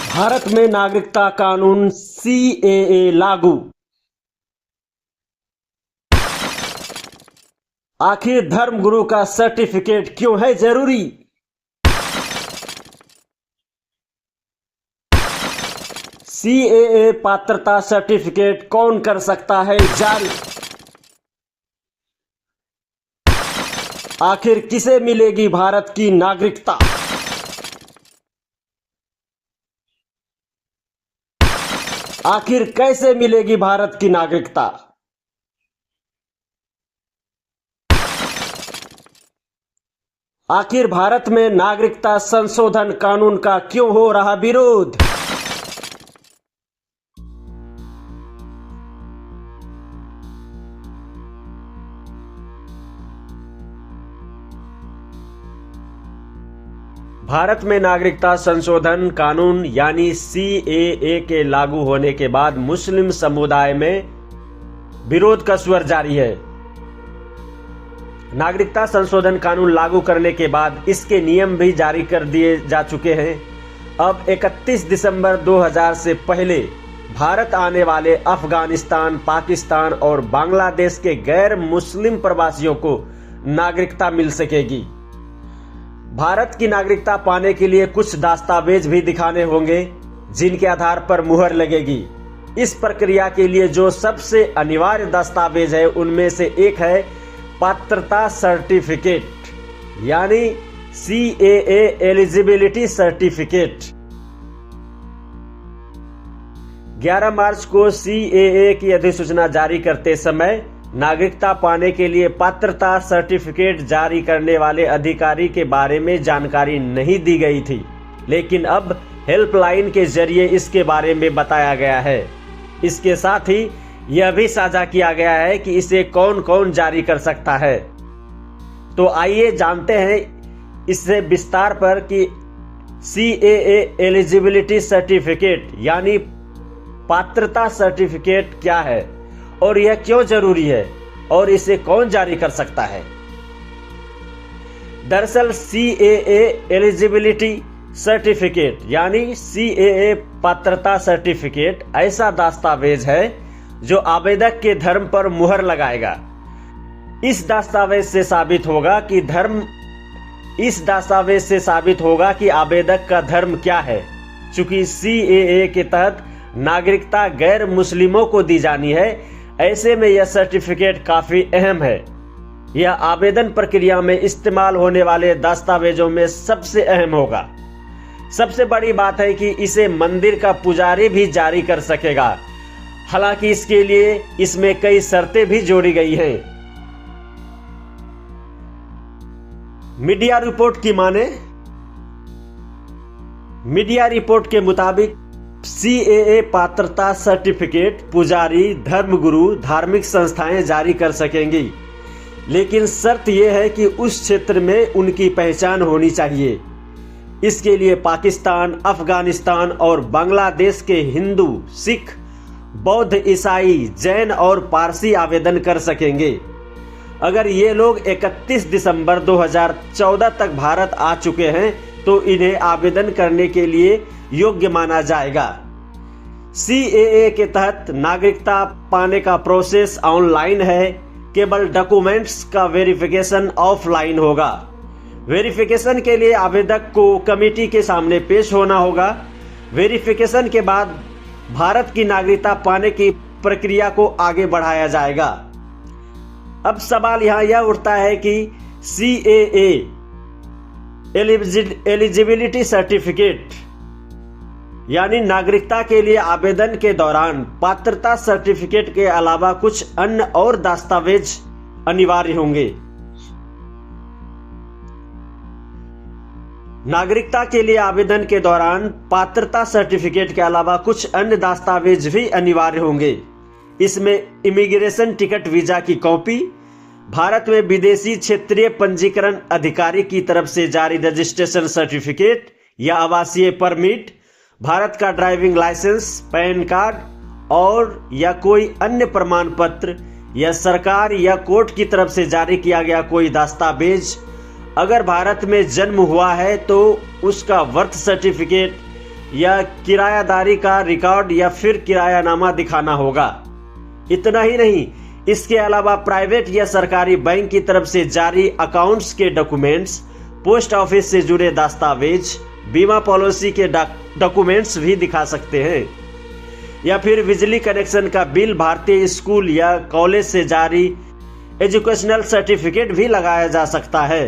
भारत में नागरिकता कानून सीएए लागू। आखिर धर्मगुरु का सर्टिफिकेट क्यों है जरूरी? सीएए पात्रता सर्टिफिकेट कौन कर सकता है जारी? आखिर किसे मिलेगी भारत की नागरिकता? आखिर कैसे मिलेगी भारत की नागरिकता? आखिर भारत में नागरिकता संशोधन कानून का क्यों हो रहा विरोध? भारत में नागरिकता संशोधन कानून यानी सीएए के लागू होने के बाद मुस्लिम समुदाय में विरोध का स्वर जारी है। नागरिकता संशोधन कानून लागू करने के बाद इसके नियम भी जारी कर दिए जा चुके हैं। अब 31 दिसंबर 2000 से पहले भारत आने वाले अफगानिस्तान, पाकिस्तान और बांग्लादेश के गैर मुस्लिम प्रवासियों को नागरिकता मिल सकेगी। भारत की नागरिकता पाने के लिए कुछ दस्तावेज भी दिखाने होंगे जिनके आधार पर मुहर लगेगी। इस प्रक्रिया के लिए जो सबसे अनिवार्य दस्तावेज है उनमें से एक है पात्रता सर्टिफिकेट यानी सीएए एलिजिबिलिटी सर्टिफिकेट। 11 मार्च को सीएए की अधिसूचना जारी करते समय नागरिकता पाने के लिए पात्रता सर्टिफिकेट जारी करने वाले अधिकारी के बारे में जानकारी नहीं दी गई थी, लेकिन अब हेल्पलाइन के जरिए इसके बारे में बताया गया है। इसके साथ ही यह भी साझा किया गया है कि इसे कौन कौन जारी कर सकता है। तो आइए जानते हैं इससे विस्तार पर कि सीएए एलिजिबिलिटी सर्टिफिकेट यानी पात्रता सर्टिफिकेट क्या है और यह क्यों जरूरी है और इसे कौन जारी कर सकता है। दरअसल सीएए एलिजिबिलिटी सर्टिफिकेट यानी सीएए पात्रता सर्टिफिकेट ऐसा दस्तावेज है जो आवेदक के धर्म पर मुहर लगाएगा। इस दस्तावेज से साबित होगा कि आवेदक का धर्म क्या है। चूंकि सीएए के तहत नागरिकता गैर मुस्लिमों को दी जानी है, ऐसे में यह सर्टिफिकेट काफी अहम है। यह आवेदन प्रक्रिया में इस्तेमाल होने वाले दस्तावेजों में सबसे अहम होगा। सबसे बड़ी बात है कि इसे मंदिर का पुजारी भी जारी कर सकेगा। हालांकि इसके लिए इसमें कई शर्तें भी जोड़ी गई हैं। मीडिया रिपोर्ट के मुताबिक सीएए पात्रता सर्टिफिकेट पुजारी, धर्मगुरु, धार्मिक संस्थाएं जारी कर सकेंगी, लेकिन शर्त यह है कि उस क्षेत्र में उनकी पहचान होनी चाहिए। इसके लिए पाकिस्तान, अफगानिस्तान और बांग्लादेश के हिंदू, सिख, बौद्ध, ईसाई, जैन और पारसी आवेदन कर सकेंगे। अगर ये लोग 31 दिसंबर 2014 तक भारत आ चुके हैं तो इन्हें आवेदन करने के लिए योग्य माना जाएगा। सीएए के तहत नागरिकता पाने का प्रोसेस ऑनलाइन है, केवल डॉक्यूमेंट्स का वेरिफिकेशन ऑफलाइन होगा। वेरिफिकेशन के लिए आवेदक को कमेटी के सामने पेश होना होगा। वेरिफिकेशन के बाद भारत की नागरिकता पाने की प्रक्रिया को आगे बढ़ाया जाएगा। अब सवाल यहाँ यह उठता है कि सीएए एलिजिबिलिटी सर्टिफिकेट यानी नागरिकता के लिए आवेदन के दौरान पात्रता सर्टिफिकेट के अलावा कुछ अन्य और दस्तावेज अनिवार्य होंगे। नागरिकता के लिए आवेदन के दौरान पात्रता सर्टिफिकेट के अलावा कुछ अन्य दस्तावेज भी अनिवार्य होंगे। इसमें इमिग्रेशन टिकट, वीजा की कॉपी, भारत में विदेशी क्षेत्रीय पंजीकरण अधिकारी की तरफ से जारी रजिस्ट्रेशन सर्टिफिकेट या आवासीय परमिट, भारत का ड्राइविंग लाइसेंस, पैन कार्ड और या कोई अन्य प्रमाण पत्र या सरकार या कोर्ट की तरफ से जारी किया गया कोई दस्तावेज, अगर भारत में जन्म हुआ है तो उसका बर्थ सर्टिफिकेट या किरायादारी का रिकॉर्ड या फिर किरायानामा दिखाना होगा। इतना ही नहीं, इसके अलावा प्राइवेट या सरकारी बैंक की तरफ से जारी अकाउंट्स के डॉक्यूमेंट्स, पोस्ट ऑफिस से जुड़े दस्तावेज, बीमा पॉलिसी के डॉक्यूमेंट्स भी दिखा सकते हैं, या फिर बिजली कनेक्शन का बिल, भारतीय स्कूल या कॉलेज से जारी एजुकेशनल सर्टिफिकेट भी लगाया जा सकता है।